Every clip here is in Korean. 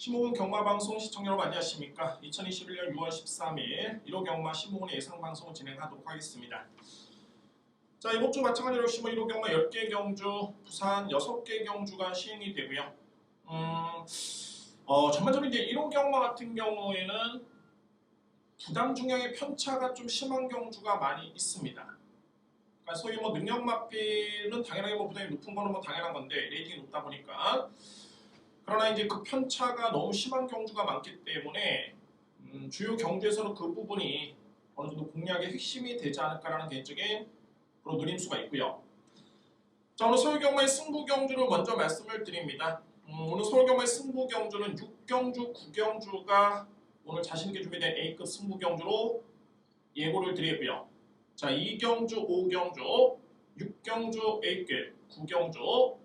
신모군 경마방송 시청자 여러분 안녕하십니까. 2021년 6월 13일 1호 경마 신모군의 예상방송을 진행하도록 하겠습니다. 자, 이번 주 마찬가지로 역시 1호 경마 10개 경주, 부산 6개 경주가 시행이 되고요. 전반적으로 이제 1호 경마 같은 경우에는 부담 중량의 편차가 좀 심한 경주가 많이 있습니다. 그러니까 소위 능력 마필은 당연하게 부담이 높은 거는 당연한 건데 레이팅이 높다 보니까 그러나 이제 그 편차가 너무 심한 경주가 많기 때문에 주요 경주에서는 그 부분이 어느 정도 공략의 핵심이 되지 않을까라는 개인적인 그런 누림수가 있고요. 자, 오늘 서울 경마의 승부 경주를 먼저 말씀을 드립니다. 오늘 서울 경마의 승부 경주는 6경주, 9경주가 오늘 자신있게 준비된 A급 승부 경주로 예고를 드리고요. 자, 2경주, 5경주, 6경주 A급, 9경주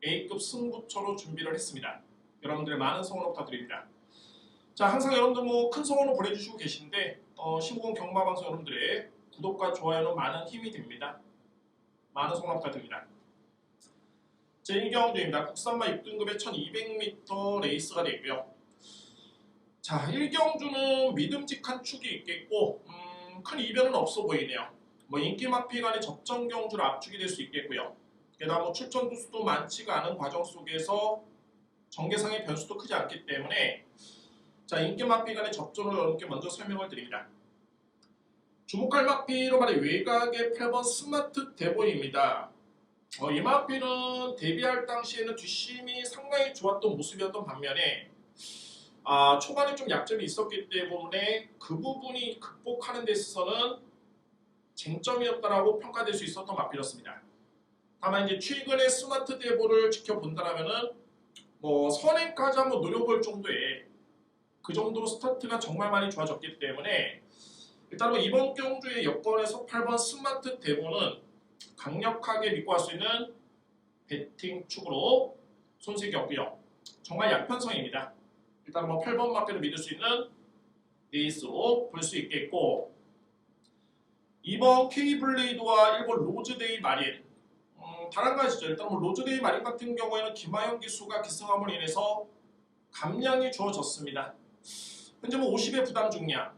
A급 승부처로 준비를 했습니다. 여러분들의 많은 성원 부탁드립니다. 자, 항상 여러분들 큰 성원을 보내주시고 계신데 신모군 경마방송 여러분들의 구독과 좋아요는 많은 힘이 됩니다. 많은 성원 부탁드립니다. 제1경주입니다. 국산마 6등급의 1200m 레이스가 되고요. 자, 1경주는 믿음직한 축이 있겠고 큰 이변은 없어 보이네요. 인기 마피 간의 접전 경주를 압축이 될 수 있겠고요. 게다가 출전 두수도 많지가 않은 과정 속에서 전개상의 변수도 크지 않기 때문에 자, 인기 마피 간의 접전을 여러분께 먼저 설명을 드립니다. 주목할 마피로 말해 외곽의 8번 스마트 대보입니다. 이 마피는 데뷔할 당시에는 뒷심이 상당히 좋았던 모습이었던 반면에 초반에 좀 약점이 있었기 때문에 그 부분이 극복하는 데 있어서는 쟁점이었다라고 평가될 수 있었던 마피였습니다. 다만 이제 최근에 스마트 대보를 지켜본다면은 선행까지 한번 노려볼 정도의 그 정도로 스타트가 정말 많이 좋아졌기 때문에 일단 이번 경주의 여건에서 8번 스마트 대보는 강력하게 믿고 할 수 있는 배팅 축으로 손색이 없고요. 정말 약편성입니다. 일단 8번 마피를 믿을 수 있는 레이스로 볼 수 있겠고 2번 K블레이드와 1번 로즈데이 마린 단 한 가지죠. 일단 로즈데이 마린 같은 경우에는 김하영 기수가 기승함으로 인해서 감량이 주어졌습니다. 현재 50의 부담 중량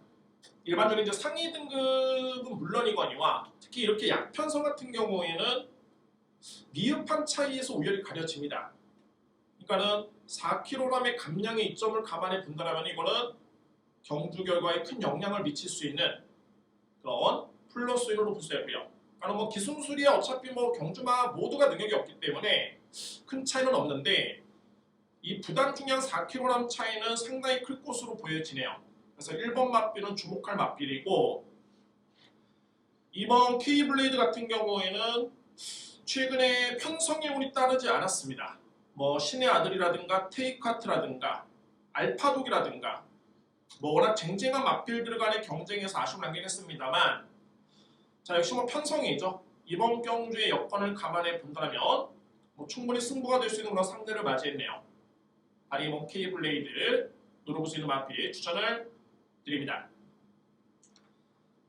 일반적으로 이제 상위 등급은 물론이거니와 특히 이렇게 약편성 같은 경우에는 미흡한 차이에서 우열이 가려집니다. 그러니까는 4kg의 감량의 이점을 감안해 본다면 이거는 경주 결과에 큰 영향을 미칠 수 있는 그런 플러스 요인으로 볼 수 있고요. 그러니까 기술술이야 어차피 경주마 모두가 능력이 없기 때문에 큰 차이는 없는데 이 부담 중량 4kg 차이는 상당히 클 것으로 보여지네요. 그래서 1번 맞비는 주목할 맞비이고 2번 K블레이드 같은 경우에는 최근에 편성의 운이 따르지 않았습니다. 신의 아들이라든가 테이카트라든가 알파독이라든가 워낙 쟁쟁한 맞필들 간의 경쟁에서 아쉬움을 남긴 했습니다만 자, 역시 편성이죠. 이번 경주의 여건을 감안해 본다면 충분히 승부가 될 수 있는 그런 상대를 맞이했네요. 바리몬 K블레이드 노려볼 수 있는 마필 추천을 드립니다.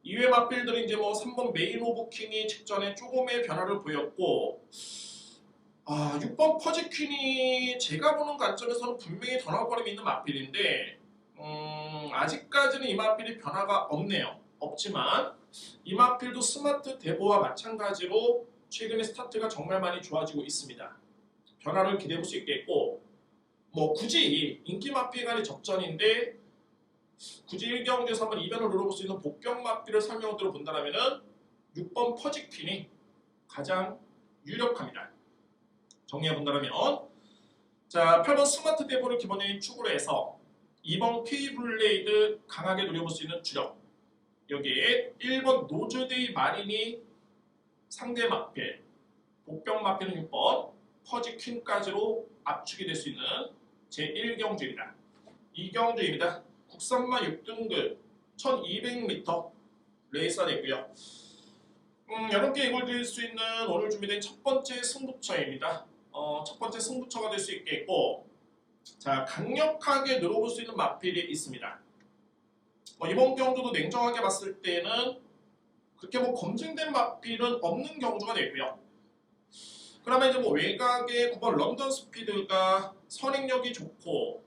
이외 마필들은 이제 3번 메인 오브킹이 직전에 조금의 변화를 보였고 6번 퍼지퀸이 제가 보는 관점에서는 분명히 더 나올거림이 있는 마필인데 아직까지는 이 마필이 변화가 없네요. 없지만 이 마필도 스마트 대보와 마찬가지로 최근에 스타트가 정말 많이 좋아지고 있습니다. 변화를 기대해 볼 수 있겠고 굳이 인기 마필 간의 접전인데 굳이 1경주에서 한번 이변을 노려볼 수 있는 복병 마필을 설명을 들어본다면 6번 퍼지퀸이 가장 유력합니다. 정리해 본다면 자, 8번 스마트 대보를 기본적인 축으로 해서 2번 K블레이드 강하게 노려볼 수 있는 주력 여기에 1번 노즈데이 마린이 상대 마필 복병 마필은 6번 퍼지퀸까지로 압축이 될 수 있는 제1경주입니다. 2경주입니다. 국산마 6등급 1200m 레이스가 되고요. 여러분께 이걸 드릴 수 있는 오늘 준비된 첫 번째 승부처입니다. 첫 번째 승부처가 될 수 있겠고 자, 강력하게 늘어볼 수 있는 마필이 있습니다. 이번 경주도 냉정하게 봤을 때는 그렇게 검증된 마필은 없는 경주가 되고요. 그러면 이제 외곽의 9번 런던 스피드가 선행력이 좋고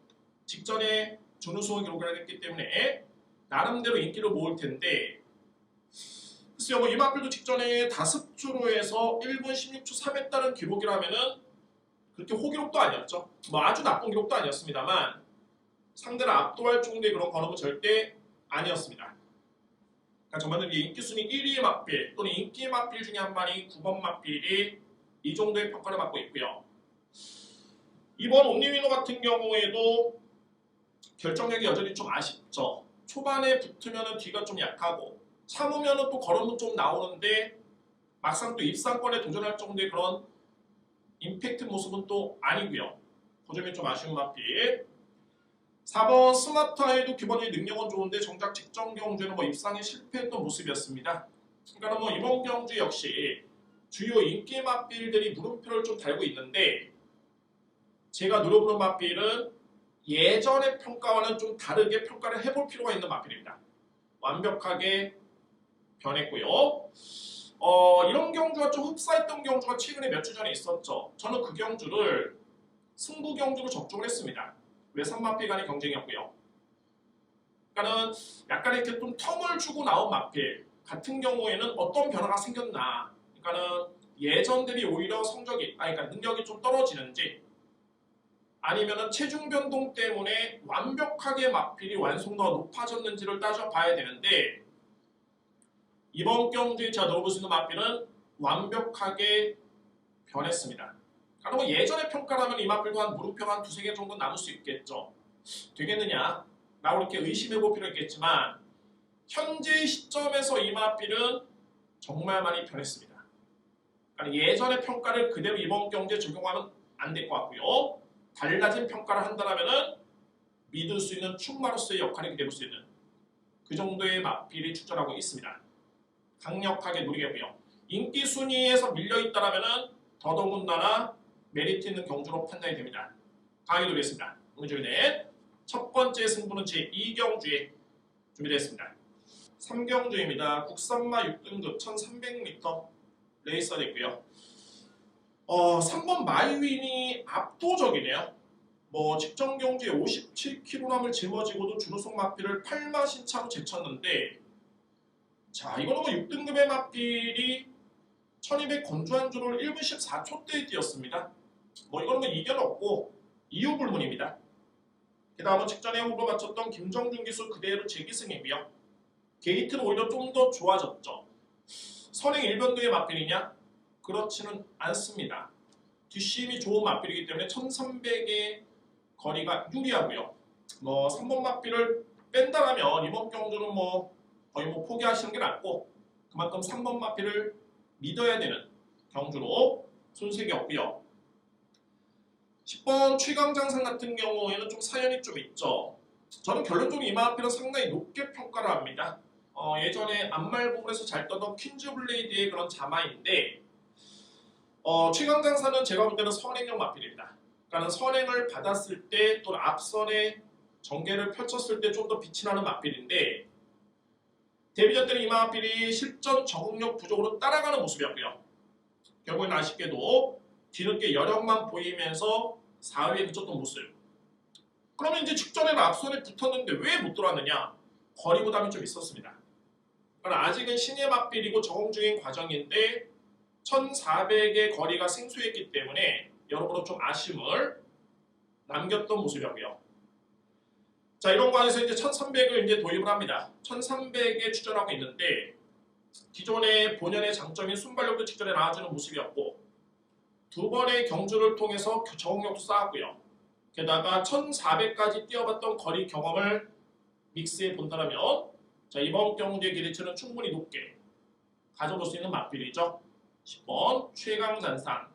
직전에 준우승을 기록을 했기 때문에 나름대로 인기를 모을 텐데, 글쎄요, 뭐 이마필도 직전에 다습주로 해서 1분 16초 3했다는 기록이라면은 그렇게 호기록도 아니었죠. 뭐 아주 나쁜 기록도 아니었습니다만 상대를 압도할 정도의 그런 걸음은 절대 아니었습니다. 그러니까 저만은 인기 순위 1위 마필 또는 인기 마필 중에 한 마리 9번 마필이 이 정도의 평가를 받고 있고요. 이번 온리위너 같은 경우에도 결정력이 여전히 좀 아쉽죠. 초반에 붙으면 뒤가 좀 약하고 참으면 또 걸음은 좀 나오는데 막상 또 입상권에 도전할 정도의 그런 임팩트 모습은 또 아니고요. 그 점이 좀 아쉬운 마필. 4번 스마트아이도 기본적인 능력은 좋은데 정작 직전 경주에는 뭐 입상에 실패했던 모습이었습니다. 그러니까 뭐 이번 경주 역시 주요 인기 마필들이 물음표를 좀 달고 있는데, 제가 노려보는 마필은 예전의 평가와는 좀 다르게 평가를 해볼 필요가 있는 마필입니다. 완벽하게 변했고요. 이런 경주가 좀 흡사했던 경주가 최근에 몇 주 전에 있었죠. 저는 그 경주를 승부 경주로 적중을 했습니다. 외삼마필 간의 경쟁이었고요. 그러니까는 약간 이렇게 좀 텀을 주고 나온 마필 같은 경우에는 어떤 변화가 생겼나. 그러니까는 예전 대비 오히려 성적이, 그러니까 능력이 좀 떨어지는지, 아니면은 체중 변동 때문에 완벽하게 마필이 완성도가 높아졌는지를 따져봐야 되는데, 이번 경주에 제가 넣어볼 수 있는 마필은 완벽하게 변했습니다. 그러니까 뭐 예전의 평가라면 이 마필도 한 물음표가 한 두세 개 정도 남을 수 있겠죠. 되겠느냐? 라고 이렇게 의심해볼 필요가 있겠지만, 현재 시점에서 이 마필은 정말 많이 변했습니다. 그러니까 예전의 평가를 그대로 이번 경주에 적용하면 안 될 것 같고요. 달라진 평가를 한다면 믿을 수 있는 충마로서의 역할을 기대볼 수 있는 그 정도의 마필이 출전하고 있습니다. 강력하게 노리겠고요. 인기 순위에서 밀려있다면 더더군다나 메리트 있는 경주로 판단이 됩니다. 강하게 노리겠습니다. 오늘 저희는 첫 번째 승부는 제2경주에 준비되어 있습니다. 3경주입니다. 국산마 6등급 1300m 레이스가 됐고요. 3번 마이윈이 압도적이네요. 뭐 직전 경주에 57kg을 짊어지고도 준우승 마필을 8마 신차로 제쳤는데, 자 이거는 뭐 6등급의 마필이 1200 건조한 주를 1분 14초대에 뛰었습니다. 뭐 이거는 뭐 이견 없고 이유 불문입니다. 게다가 직전에 후보 맞췄던 김정준 기수 그대로 재기승이고요. 게이트는 오히려 좀 더 좋아졌죠. 선행 일변도의 마필이냐? 그렇지는 않습니다. 뒷심이 좋은 마필이기 때문에 1300의 거리가 유리하고요. 뭐 3번 마필을 뺀다라면 이번 경주는 뭐 거의 뭐 포기하시는 게 낫고, 그만큼 3번 마필을 믿어야 되는 경주로 손색이 없고요. 10번 최강장상 같은 경우에는 좀 사연이 좀 있죠. 저는 결론적으로 이 마필은 상당히 높게 평가를 합니다. 예전에 앞말복에서 잘 떠던 퀸즈블레이드의 그런 자마인데, 최강장사는 제가 볼 때는 선행형 마필입니다. 그러니까 선행을 받았을 때 또는 앞선에 전개를 펼쳤을 때 좀 더 빛이 나는 마필인데, 데뷔전 때는 이 마필이 실전 적응력 부족으로 따라가는 모습이었고요. 결국에는 아쉽게도 뒤늦게 여력만 보이면서 4위에 그쳤던 모습. 그러면 이제 직전에는 앞선에 붙었는데 왜 못 들어왔느냐? 거리 부담이 좀 있었습니다. 그러니까 아직은 신의 마필이고 적응 중인 과정인데 1400의 거리가 생소했기 때문에 여러모로 좀 아쉬움을 남겼던 모습이었고요. 자, 이런 관에서 이제 1300을 이제 도입을 합니다. 1300에 추전하고 있는데, 기존의 본연의 장점인 순발력도 직전에 나와주는 모습이었고, 두 번의 경주를 통해서 적응력도 쌓았고요. 게다가 1400까지 뛰어봤던 거리 경험을 믹스해 본다면, 자, 이번 경주의 기대치는 충분히 높게 가져볼 수 있는 마필이죠. 10번 최강잔상.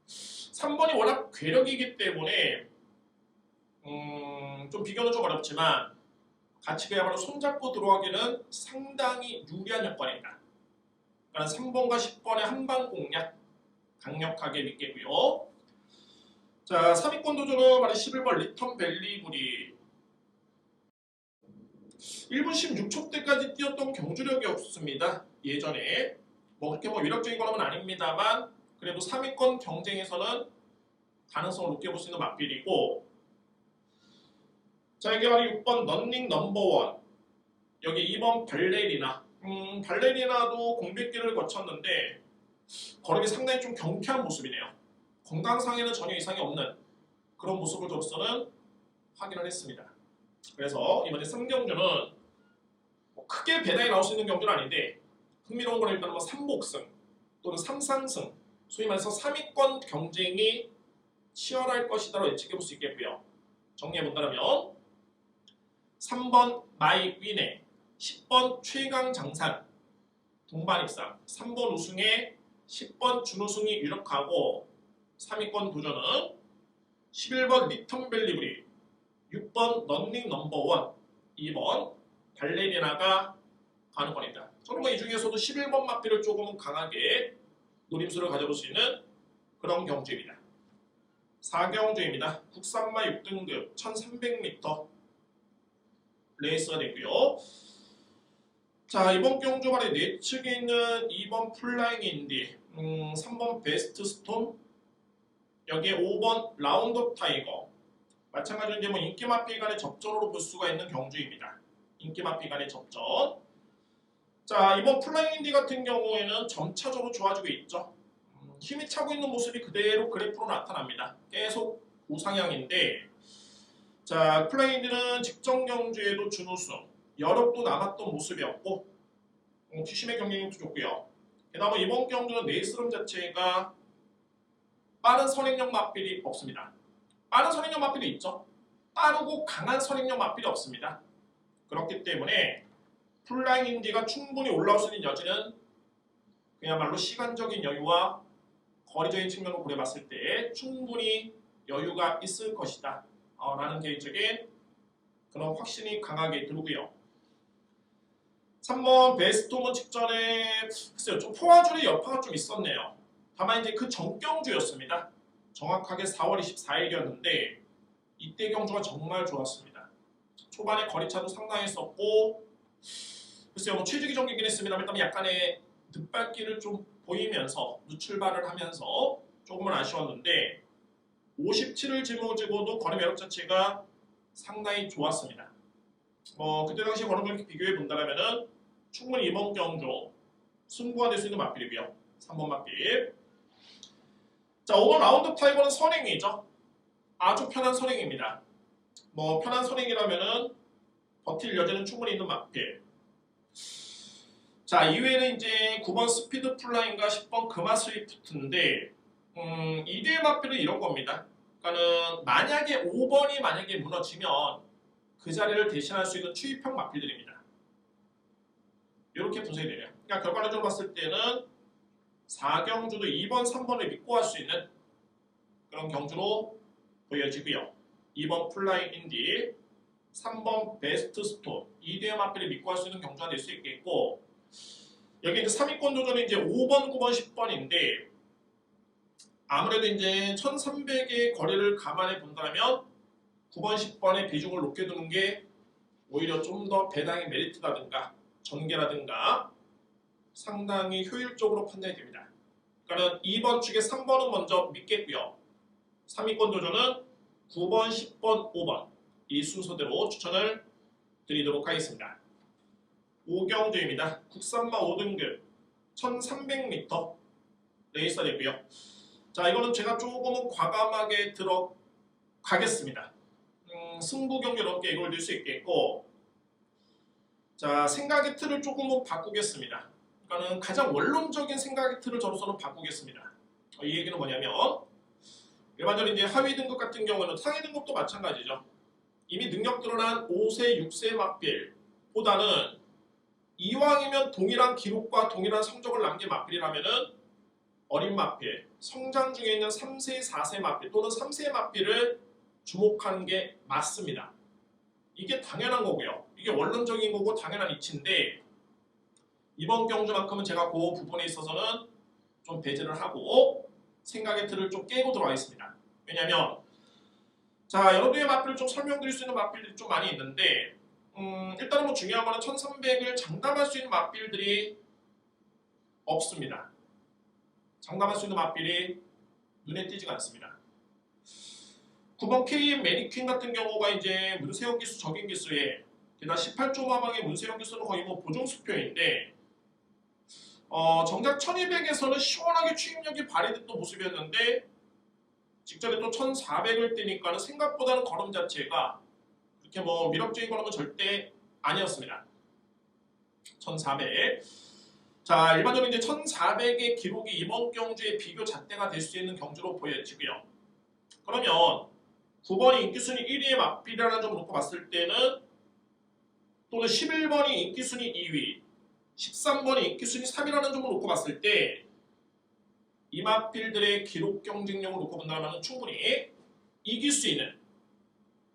3번이 워낙 괴력이기 때문에 좀 비교는 좀 어렵지만 같이 그야말로 손잡고 들어가기는 상당히 유리한 여건입니다. 그러니까 3번과 10번의 한방 공략 강력하게 믿겠고요. 자, 3위권 도전은 11번 리턴 벨리브리. 1분 16초대까지 뛰었던 경주력이 없습니다. 예전에 뭐 그렇게 뭐 위력적인 건 아닙니다만 그래도 3위권 경쟁에서는 가능성을 높게 볼 수 있는 마필이고, 자, 여기 바로 6번 런닝 넘버원. 여기 2번 발레리나. 발레리나도 공백기를 거쳤는데 거력이 상당히 좀 경쾌한 모습이네요. 건강상에는 전혀 이상이 없는 그런 모습을 저로서는 확인을 했습니다. 그래서 이번에 3경주는 뭐 크게 배당이 나올 수 있는 경주는 아닌데 흥미로운 건 일단은 뭐 3복승 또는 3상승, 소위 말해서 3위권 경쟁이 치열할 것이다라고 예측해 볼 수 있겠고요. 정리해 본다면 3번 마이 위네, 10번 최강 장산, 동반 입상, 3번 우승에 10번 준우승이 유력하고 3위권 도전은 11번 리턴 벨리브리, 6번 런닝 넘버원, 2번 발레리나가 가는 겁니다. 저는 뭐 이 중에서도 11번 마필을 조금 강하게 노림수를 가져볼 수 있는 그런 경주입니다. 4경주입니다. 국산마 6등급 1300m 레이스가 되고요. 자, 이번 경주 말에 내측에 있는 2번 플라잉 인디, 3번 베스트 스톰, 여기에 5번 라운드업 타이거. 마찬가지로 이제 뭐 인기 마필 간의 접전으로 볼 수가 있는 경주입니다. 인기 마필 간의 접전. 자, 이번 플라잉 인디 같은 경우에는 점차적으로 좋아지고 있죠. 힘이 차고 있는 모습이 그대로 그래프로 나타납니다. 계속 우상향인데, 자, 플라잉 인디는 직전 경주에도 준우승, 여력도 남았던 모습이었고, 뒷심의 경쟁력도 좋고요. 게다가 이번 경주는 레이스룸 자체가 빠른 선행력 마필이 없습니다. 빠른 선행력 마필이 있죠. 빠르고 강한 선행력 마필이 없습니다. 그렇기 때문에 플라잉 인디가 충분히 올라올 수 있는 여지는 그야말로 시간적인 여유와 거리적인 측면으로 고려봤을 때 충분히 여유가 있을 것이다 라는 개인적인 그런 확신이 강하게 들고요. 3번 베스트홈은 직전에 글쎄요, 좀 포화줄의 여파가 좀 있었네요. 다만 이제 그 전경주였습니다. 정확하게 4월 24일이었는데 이때 경주가 정말 좋았습니다. 초반에 거리차도 상당했었고, 글쎄요, 뭐 최적의 경기긴 했습니다만 약간의 늦발길을 좀 보이면서 누출발을 하면서 조금은 아쉬웠는데 57을 짊어지고도 거리 매력 자체가 상당히 좋았습니다. 그때 당시 거리를 비교해 본다면은 충분히 이번 경주 승부가 될 수 있는 마필이고요. 3번 마필. 자, 5번 라운드 타이거는 선행이죠. 아주 편한 선행입니다. 편한 선행이라면은 버틸 여지는 충분히 있는 마필. 자, 이외에는 이제 9번 스피드 플라잉과 10번 금화 스위프트인데 이대 마필은 이런 겁니다. 그러니까는 만약에 5번이 만약에 무너지면 그 자리를 대신할 수 있는 추입형 마필들입니다. 이렇게 분석이 되네요. 그러니까 결과적으로 봤을 때는 4경주도 2번, 3번을 믿고 할 수 있는 그런 경주로 보여지고요. 2번 플라잉 인디, 3번 베스트 스톤, 2대 마필을 믿고 할 수 있는 경주가 될 수 있겠고, 여기 이제 3위권 도전이 이제 5번, 9번, 10번인데 아무래도 이제 1300의 거리를 감안해 본다면 9번, 10번의 비중을 높게 두는 게 오히려 좀 더 배당의 메리트라든가 전개라든가 상당히 효율적으로 판단이 됩니다. 그러니까 2번 축에 3번은 먼저 믿겠고요. 3위권 도전은 9번, 10번, 5번 이 순서대로 추천을 드리도록 하겠습니다. 5경주입니다. 국산마 5등급 1300m 레이스가 되고요. 자, 이거는 제가 조금은 과감하게 들어가겠습니다. 승부 경기 넘게 이걸 넣을 수 있겠고, 자, 생각의 틀을 조금은 바꾸겠습니다. 그러니까는 가장 원론적인 생각의 틀을 저로서는 바꾸겠습니다. 이 얘기는 뭐냐면 일반적으로 이제 하위 등급 같은 경우는 상위 등급도 마찬가지죠. 이미 능력 드러난 5세, 6세 마필보다는 이왕이면 동일한 기록과 동일한 성적을 남긴 마필이라면은 어린 마필, 성장 중에 있는 3세, 4세 마필 또는 3세 마필을 주목하는 게 맞습니다. 이게 당연한 거고요. 이게 원론적인 거고 당연한 이치인데 이번 경주만큼은 제가 그 부분에 있어서는 좀 배제를 하고 생각의 틀을 좀 깨고 들어가겠습니다. 왜냐하면 자, 여러분의 마필을 좀 설명드릴 수 있는 마필들이 좀 많이 있는데 일단은 뭐 중요한 거는 1300을 장담할 수 있는 마필들이 없습니다. 장담할 수 있는 마필이 눈에 띄지가 않습니다. 9번 KM 매니퀸 같은 경우가 이제 문세영 기수 적인 기수에 게다가 18조 마방의 문세영 기수는 거의 뭐 보정 수표인데 정작 1200에서는 시원하게 추임력이 발휘됐던 모습이었는데 직전에 또 1400을 뛰니까는 생각보다는 걸음 자체가 그렇게 뭐 위력적인 걸음은 절대 아니었습니다. 1400. 자, 일반적으로 이제 1400의 기록이 이번 경주의 비교 잣대가 될 수 있는 경주로 보여지고요. 그러면 9번이 인기순위 1위의 맞비라는 점을 놓고 봤을 때는 또는 11번이 인기순위 2위, 13번이 인기순위 3위라는 점을 놓고 봤을 때 이 맞필들의 기록 경쟁력을 놓고 본다면 충분히 이길 수 있는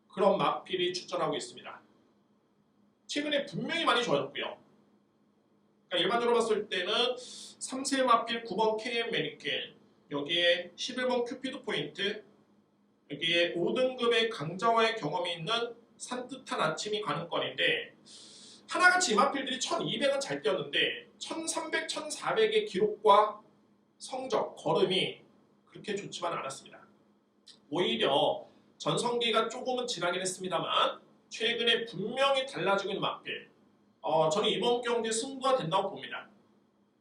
그런 맞필이 출전하고 있습니다. 최근에 분명히 많이 좋아졌고요. 그러니까 일반적으로 봤을 때는 3세 맞필 9번 KM 매니퀸, 여기에 11번 큐피드 포인트, 여기에 5등급의 강자와의 경험이 있는 산뜻한 아침이 가능권인데 하나같이 이 맞필들이 1200은 잘 뛰었는데 1300, 1400의 기록과 성적, 걸음이 그렇게 좋지만 않았습니다. 오히려 전성기가 조금은 지나긴 했습니다만 최근에 분명히 달라지고 있는 맞필, 저는 이번 경기에 승부가 된다고 봅니다.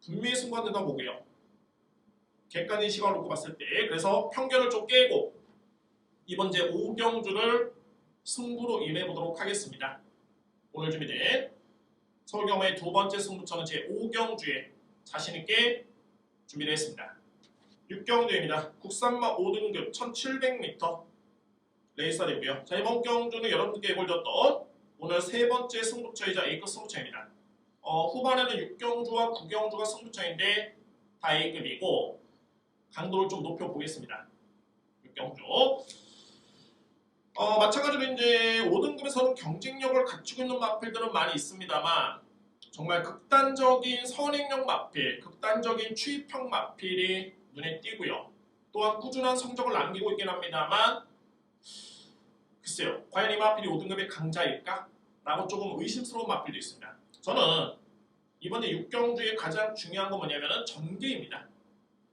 분명히 승부가 된다고 보고요. 객관적인 시각을 놓고 봤을 때 그래서 편견을 좀 깨고 이번 제 5경주를 승부로 임해보도록 하겠습니다. 오늘 준비된 서울경마의 두 번째 승부처는 제 5경주에 자신있게 준비를 했습니다. 6경주입니다. 국산마 5등급 1700m 레이서 되고요. 자, 이번 경주는 여러분들께 예고해줬던 오늘 세 번째 승부처이자 A급 승부처입니다. 후반에는 6경주와 9경주가 승부처인데 다 A급이고 강도를 좀 높여보겠습니다. 6경주. 마찬가지로 이제 5등급에서는 경쟁력을 갖추고 있는 마필들은 많이 있습니다만 정말 극단적인 선행력 마필, 극단적인 추입형 마필이 눈에 띄고요. 또한 꾸준한 성적을 남기고 있긴 합니다만 글쎄요. 과연 이 마필이 5등급의 강자일까? 라고 조금 의심스러운 마필도 있습니다. 저는 이번에 6경주의 가장 중요한 건 뭐냐면 전개입니다.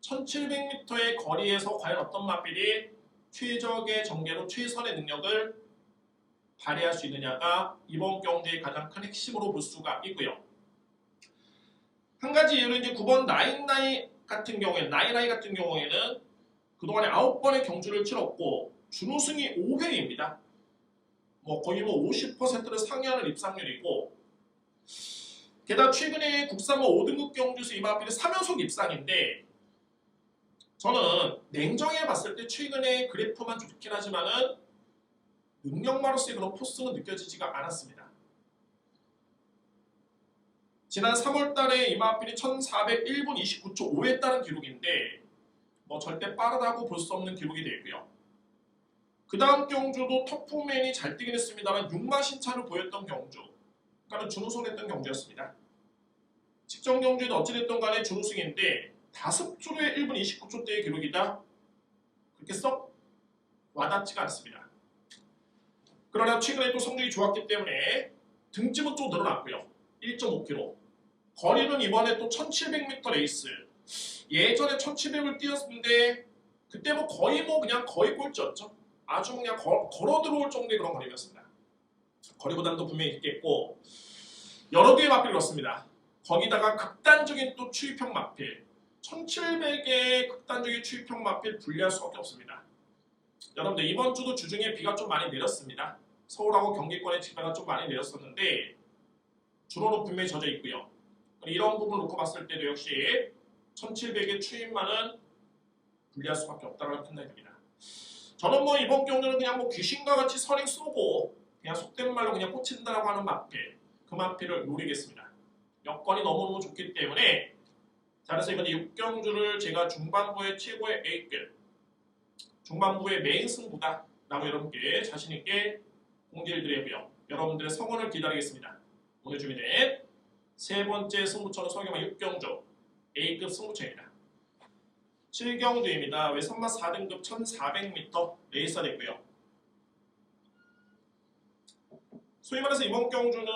1700m의 거리에서 과연 어떤 마필이 최적의 전개로 최선의 능력을 발휘할 수 있느냐가 이번 경주의 가장 큰 핵심으로 볼 수가 있고요. 한 가지 이유는 이제 9번 나인나이 같은 경우에는 그동안에 9번의 경주를 치렀고 준우승이 5회입니다. 거의 50%를 상회하는 입상률이고 게다가 최근에 국산마 5등급 경주에서 이 마필이 3연속 입상인데 저는 냉정히 봤을 때 최근에 그래프만 좋긴 하지만은 능력마로서의 그런 포스는 느껴지지가 않았습니다. 지난 3월달에 이마필이 1401분 29초 5에 따른 기록인데 절대 빠르다고 볼 수 없는 기록이 되고요. 그 다음 경주도 터프맨이 잘 뛰긴 했습니다만 6마 신차를 보였던 경주, 그러니까 준우승했던 경주였습니다. 직전 경주에도 어찌됐든 간에 준우승인데 5주로의 1분 29초대의 기록이다? 그렇게 썩 와닿지가 않습니다. 그러나 최근에 또 성적이 좋았기 때문에 등집은 좀 늘어났고요. 1.5km. 거리는 이번에 또 1700m 레이스. 예전에 1700을 뛰었는데 그때 그냥 거의 꼴찌였죠. 아주 그냥 걸어 들어올 정도의 그런 거리였습니다. 거리보다는 분명히 있겠고 여러 개의 마필이 그렇습니다. 거기다가 극단적인 또 추입형 마필. 1700의 극단적인 추입형 마필 분리할 수밖에 없습니다. 여러분들 이번 주도 주중에 비가 좀 많이 내렸습니다. 서울하고 경기권에 비가 좀 많이 내렸었는데 주로는 분명히 젖어 있고요. 이런 부분을 놓고 봤을 때도 역시 1700의 추입만은 분리할 수밖에 없다고 판단이 듭니다. 저는 이번 경주는 그냥 귀신과 같이 선행 쏘고 그냥 속된 말로 그냥 꽂힌다라고 하는 마필, 그 마필을 노리겠습니다. 여건이 너무너무 좋기 때문에 자, 그래서 이번에 6경주를 제가 중반부의 최고의 A급, 중반부의 메인 승부다 라고 여러분께 자신있게 공개를 드리고요. 여러분들의 성원을 기다리겠습니다. 오늘 준비된 세 번째 승부처는 서경마 6경주 A급 승부처입니다. 7경주입니다. 외선마 4등급 1400m 레이서 되고요. 소위 말해서 이번 경주는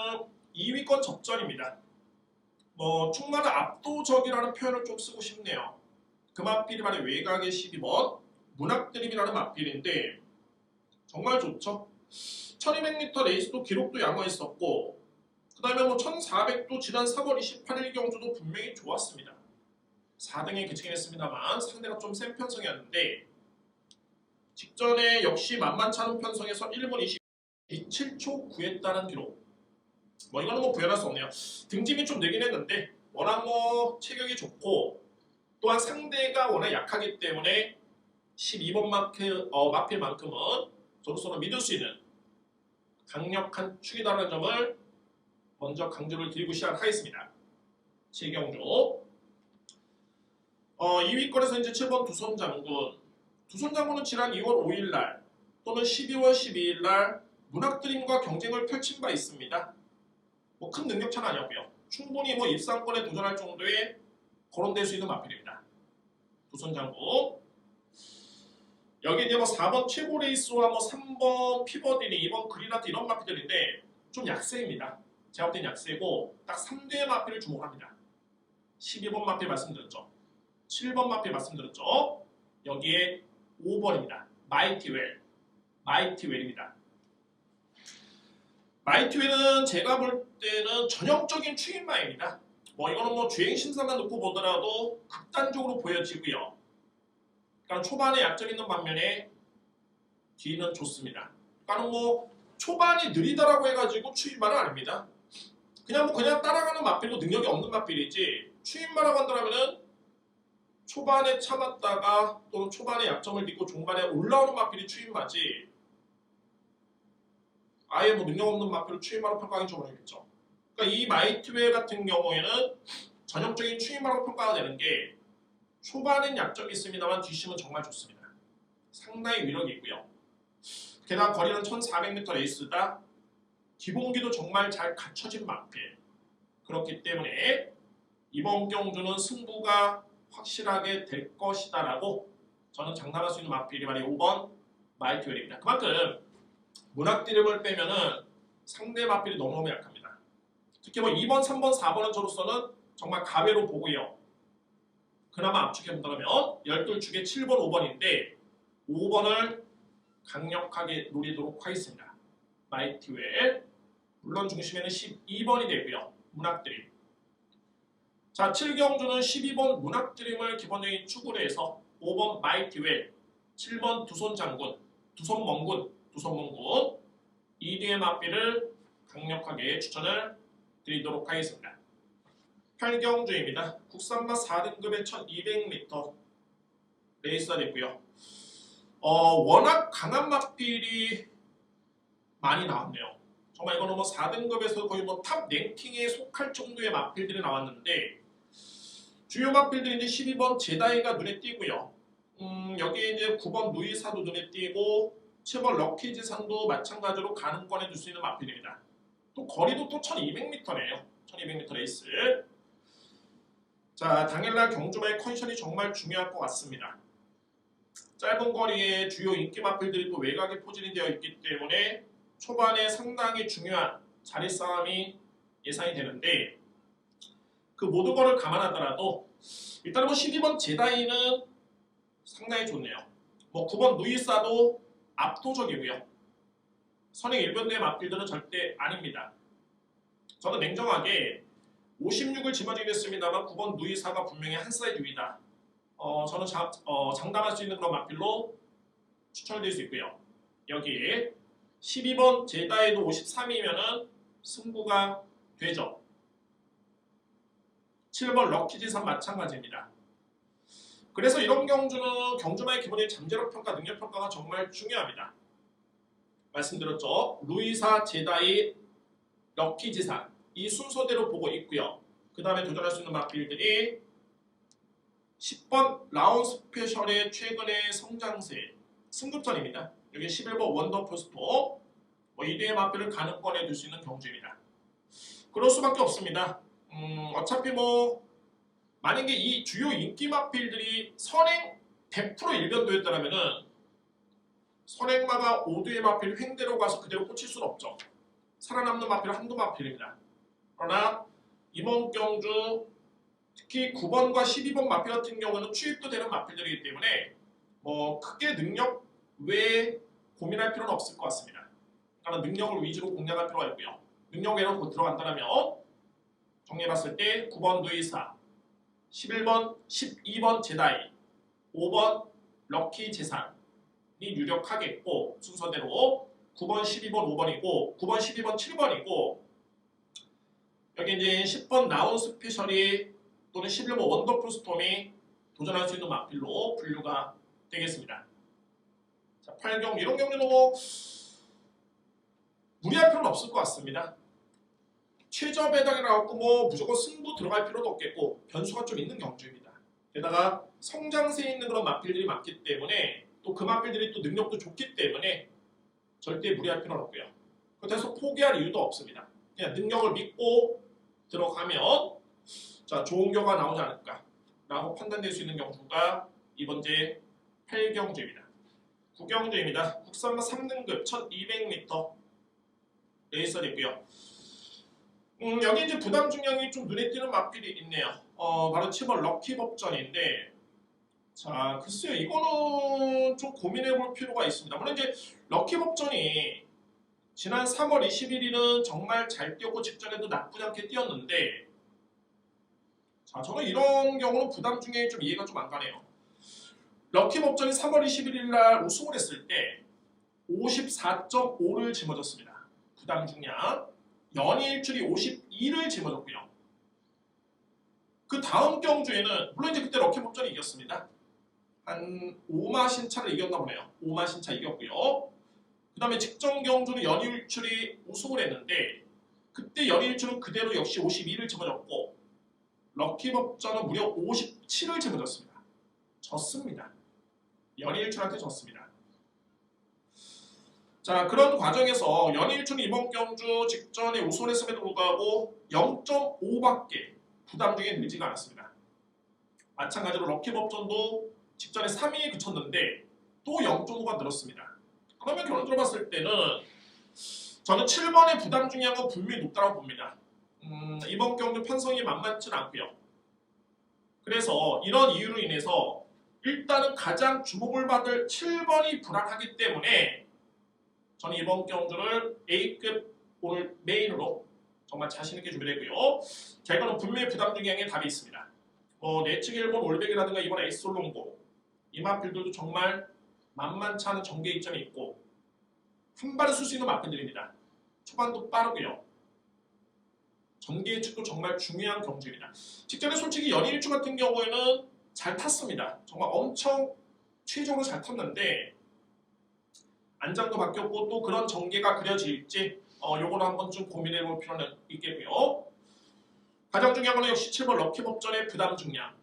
2위권 접전입니다. 충만한 압도적이라는 표현을 좀 쓰고 싶네요. 그 마필이 바로 외곽의 12번 문학드림이라는 마필인데 정말 좋죠. 1200m 레이스도 기록도 양호했었고 그 다음에 뭐 1400도 지난 3월 28일 경주도 분명히 좋았습니다. 4등에 그치긴 했습니다만 상대가 좀 센 편성이었는데 직전에 역시 만만치 않은 편성에서 1분 27초 구했다는 기록. 뭐 이거는 뭐 부연할 수 없네요. 등짐이 좀 늘긴 했는데 워낙 뭐 체격이 좋고 또한 상대가 워낙 약하기 때문에 12번 마필만큼은 저로서는 믿을 수 있는 강력한 축이다라는 점을 먼저 강조를 드리고 시작하겠습니다. 7경주 2위권에서 이제 7번 두손장군. 두손장군은 지난 2월 5일날 또는 12월 12일날 문학드림과 경쟁을 펼친 바 있습니다. 뭐 큰 능력차는 아니었고요. 충분히 뭐 입상권에 도전할 정도의 거론될 수 있는 마필입니다. 두손장군. 여기 이제 뭐 4번 최고 레이스와 뭐 3번 피버디니, 2번 그리나트 이런 마필들인데 좀 약세입니다. 제가 볼 땐 약세고 딱 3대의 마필을 주목합니다. 12번 마필 말씀드렸죠. 7번 마필 말씀드렸죠. 여기에 5번입니다. 마이티웰입니다. 마이티웰은 제가 볼 때는 전형적인 추인마입니다. 뭐 이거는 뭐 주행 신사만 놓고 보더라도 극단적으로 보여지고요. 그러니까 초반에 약점 있는 반면에 뒤는 좋습니다. 그러니까 뭐 초반이 느리다라고 해가지고 추인마는 아닙니다. 그냥 따라가는 마필도 능력이 없는 마필이지 추인마라고 한다면은 초반에 참았다가 또는 초반에 약점을 딛고 중반에 올라오는 마필이 추인마지 아예 뭐 능력 없는 마필을 추인마로 평가하기 좀 어렵겠죠. 그러니까 이 마이트웰 같은 경우에는 전형적인 추인마로 평가가 되는 게 초반엔 약점이 있습니다만 뒷심은 정말 좋습니다. 상당히 위력이 있고요. 게다가 거리는 1400m 레이스다. 기본기도 정말 잘 갖춰진 마필. 그렇기 때문에 이번 경주는 승부가 확실하게 될 것이다라고 저는 장담할 수 있는 마필이 바로 5번 마이트웰입니다. 그만큼 문학드림을 빼면은 상대 마필이 너무너무 약합니다. 특히 뭐 2번, 3번, 4번은 저로서는 정말 가외로 보고요. 그나마 압축해본다면 12축에 7번, 5번인데 5번을 강력하게 노리도록 하겠습니다. 마이티웰. 물론 중심에는 12번이 되고요. 문학드림. 자, 7경주는 12번 문학드림을 기본적인 축으로 해서 5번 마이티웰, 7번 두손장군, 두손멍군 2뒤의 마필을 강력하게 추천을 드리도록 하겠습니다. 8경주입니다. 국산마 4등급의 1200m 레이스가 됐고요. 워낙 강한 마필이 많이 나왔네요. 정말 이거는 뭐 4등급에서 거의 뭐 탑 랭킹에 속할 정도의 마필들이 나왔는데 주요 마필들이 이제 12번 제다이가 눈에 띄고요. 여기에 이제 9번 누이사도 눈에 띄고 7번 럭키지산도 마찬가지로 가능권에 둘 수 있는 마필입니다. 또 거리도 또 1200m네요. 1200m 레이스. 자, 당일날 경주마의 컨디션이 정말 중요할 것 같습니다. 짧은 거리에 주요 인기 마필들이 또 외곽에 포진이 되어 있기 때문에 초반에 상당히 중요한 자리 싸움이 예상이 되는데 그 모든 거를 감안하더라도 일단 뭐 12번 제다이는 상당히 좋네요. 뭐 9번 누이사도 압도적이고요. 선행 일변도의 마필들은 절대 아닙니다. 저는 냉정하게 56을 짊어지긴 했습니다만 9번 누이사가 분명히 한 사이즈 위다. 저는 장담할 수 있는 그런 마필로 추천을 드릴 수 있고요. 여기에 12번 제다이도 53이면은 승부가 되죠. 7번 럭키지산 마찬가지입니다. 그래서 이런 경주는 경주마의 기본인 잠재력 평가, 능력 평가가 정말 중요합니다. 말씀드렸죠. 루이사, 제다이, 럭키지산 이 순서대로 보고 있고요. 그 다음에 도전할 수 있는 마필들이 10번 라운 스페셜의 최근의 성장세 승급전입니다. 여기 11번 원더풀 스포 뭐 이대의 마필을 가능권에 둘 수 있는 경주입니다. 그럴 수밖에 없습니다. 어차피 뭐 만약에 이 주요 인기 마필들이 선행 100% 일변도였다면은 선행마가 5두의 마필 횡대로 가서 그대로 꽂힐 수는 없죠. 살아남는 마필은 한두 마필입니다. 그러나 이번 경주 특히 9번과 12번 마필 같은 경우는 추입도 되는 마필들이기 때문에 뭐 크게 능력 외에 고민할 필요는 없을 것 같습니다. 그러니까 능력을 위주로 공략할 필요가 있고요. 능력에는 곧 들어간다면 정리해봤을 때 9번 누이사, 11번, 12번 제다이, 5번 럭키 재산이 유력하겠고 순서대로 9번, 12번, 5번이고 9번, 12번, 7번이고 여기 이제 10번 나온 스페셜이 또는 11번 원더풀 스톰이 도전할 수 있는 마필로 분류가 되겠습니다. 자, 8경 이런 경우는 뭐 무리할 필요는 없을 것 같습니다. 최저 배당이라고 뭐 무조건 승부 들어갈 필요도 없겠고 변수가 좀 있는 경주입니다. 게다가 성장세에 있는 그런 마필들이 많기 때문에 또 그 마필들이 또 능력도 좋기 때문에 절대 무리할 필요는 없고요. 그래서 포기할 이유도 없습니다. 그냥 능력을 믿고 들어가면 자 좋은 결과 나오지 않을까라고 판단될 수 있는 경주가 이번제 8경주입니다. 9경주입니다. 국산마 3등급 1200m 레이서 됐고요. 여기 이제 부담 중량이 좀 눈에 띄는 마필이 있네요. 바로 7번 럭키 법전인데 자 글쎄요 이거는 좀 고민해 볼 필요가 있습니다. 물론 이제 럭키 법전이 지난 3월 21일은 정말 잘 뛰었고 직전에도 나쁘지 않게 뛰었는데 자 저는 이런 경우는 부담 중에 좀 이해가 좀 안 가네요. 럭키 법전이 3월 21일 날 우승을 했을 때 54.5를 짊어졌습니다. 부담 중량 연이 일출이 52를 짊어졌고요. 그 다음 경주에는 물론 이제 그때 럭키 법전이 이겼습니다. 한 5마 신차를 이겼나 보네요. 5마 신차 이겼고요. 그 다음에 직전 경주는 연일출이 우승을 했는데 그때 연일출은 그대로 역시 52를 짊어졌고 럭키 법전은 무려 57을 짊어졌습니다. 졌습니다. 연일출한테 졌습니다. 자 그런 과정에서 연일출은 이번 경주 직전에 우승을 했음에도 불구하고 0.5밖에 부담 중에 늘지가 않았습니다. 마찬가지로 럭키 법전도 직전에 3위에 그쳤는데 또 0.5가 늘었습니다. 그러면 결론적으로 봤을 때는 저는 7번의 부담 중량은 분명히 높다고 봅니다. 이번 경주 편성이 만만치는 않고요. 그래서 이런 이유로 인해서 일단은 가장 주목을 받을 7번이 불안하기 때문에 저는 이번 경주를 A급 오늘 메인으로 정말 자신있게 준비되고요. 자 이거는 분명히 부담 중량에 답이 있습니다. 내측 일본 올백이라든가 이번 에이솔롱고 이 마필들도 정말 만만치 않은 전개 이점이 있고 한 발에 쏠 수 있는 마필들입니다. 초반도 빠르고요. 전개 예측도 정말 중요한 경주입니다. 직전에 솔직히 연일주 같은 경우에는 잘 탔습니다. 정말 엄청 최적으로 잘 탔는데 안장도 바뀌었고 또 그런 전개가 그려질지 요거는 한번 좀 고민해 볼 필요는 있겠고요. 가장 중요한 건 역시 7번 럭키 법전의 부담 중량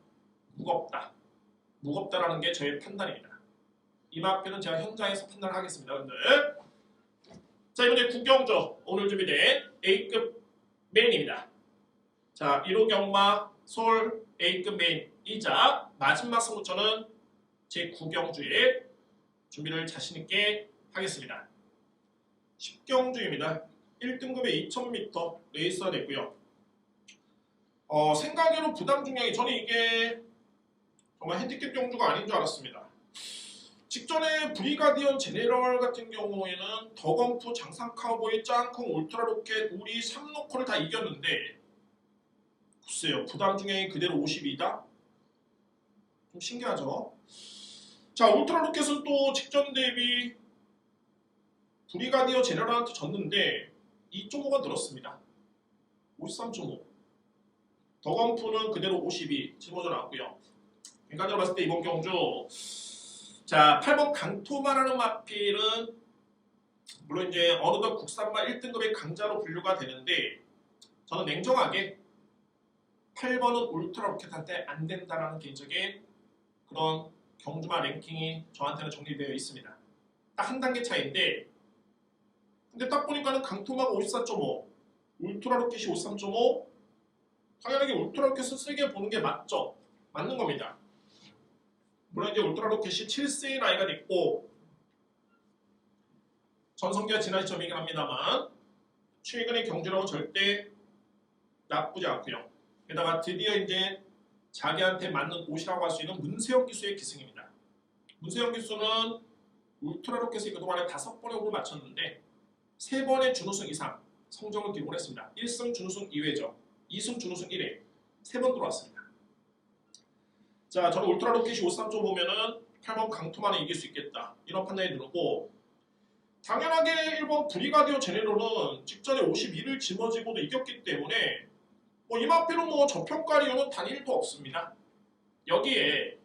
무겁다라는 게 저의 판단입니다. 이 마필은 제가 현장에서 판단을 하겠습니다. 여러분들. 자 이번에 9경주 오늘 준비된 A급 메인입니다. 자 1호 경마 서울 A급 메인이자 마지막 승부처는 제 9경주에 준비를 자신있게 하겠습니다. 10경주입니다. 1등급에 2000m 레이스가 됐고요. 생각외로 부담 중량이 저는 이게 정말 핸디캡 경주가 아닌 줄 알았습니다. 직전에 브리가디언 제네럴 같은 경우에는 더건프, 장상 카우보이, 짱콩, 울트라 로켓, 우리 3로커를 다 이겼는데 글쎄요 부담 중량이 그대로 52다? 좀 신기하죠? 자 울트라 로켓은 또 직전 대비 브리가디어 제네럴한테 졌는데 2.5가 늘었습니다. 53.5 더건프는 그대로 52 짊어져 나왔고요. 객관적으로 봤을 때 이번 경주 자 8번 강토마라는 마필은 물론 이제 어느덧 국산마 1등급의 강자로 분류가 되는데 저는 냉정하게 8번은 울트라 로켓한테 안 된다라는 개인적인 그런 경주마 랭킹이 저한테는 정리되어 있습니다. 딱 한 단계 차이인데 근데 딱 보니까는 강토마가 54.5 울트라 로켓이 53.5 당연하게 울트라 로켓을 세게 보는 게 맞죠? 맞는 겁니다. 물론 이제 울트라 로켓이 7세의 나이가 됐고 전성기가 지난 시점이긴 합니다만 최근의 경주라고 절대 나쁘지 않고요. 게다가 드디어 이제 자기한테 맞는 옷이라고 할 수 있는 문세영 기수의 기승입니다. 문세영 기수는 울트라 로켓이 그동안에 5번의 호흡을 맞췄는데 3번의 준우승 이상 성적을 기록을 했습니다. 1승 준우승 2회죠. 2승 준우승 1회 3번 들어왔습니다. 자, 저는 울트라 로켓이 53조 보면은 8번 강토만은 이길 수 있겠다. 이런 판단이 들었고, 당연하게 1번 브리가디오 제네럴은 직전에 52를 짊어지고도 이겼기 때문에 이마피로 저평가 이유는 단 1도 없습니다. 여기에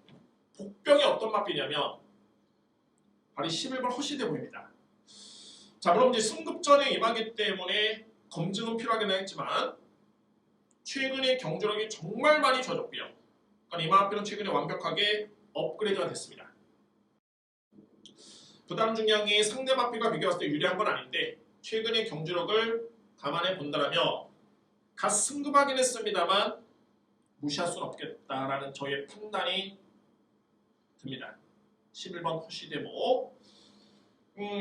복병이 어떤 마피냐면 바로 11번 허시대 보입니다. 자, 물론 이제 승급전에 임하기 때문에 검증은 필요하긴 했지만 최근에 경주력이 정말 많이 좋아졌고요. 이 마피는 최근에 완벽하게 업그레이드가 됐습니다. 부담 중량이 상대 마피가 비교했을 때 유리한 건 아닌데 최근의 경주력을 감안해 본다라면 갓 승급하긴 했습니다만 무시할 수는 없겠다라는 저의 판단이 듭니다. 11번 허시데모,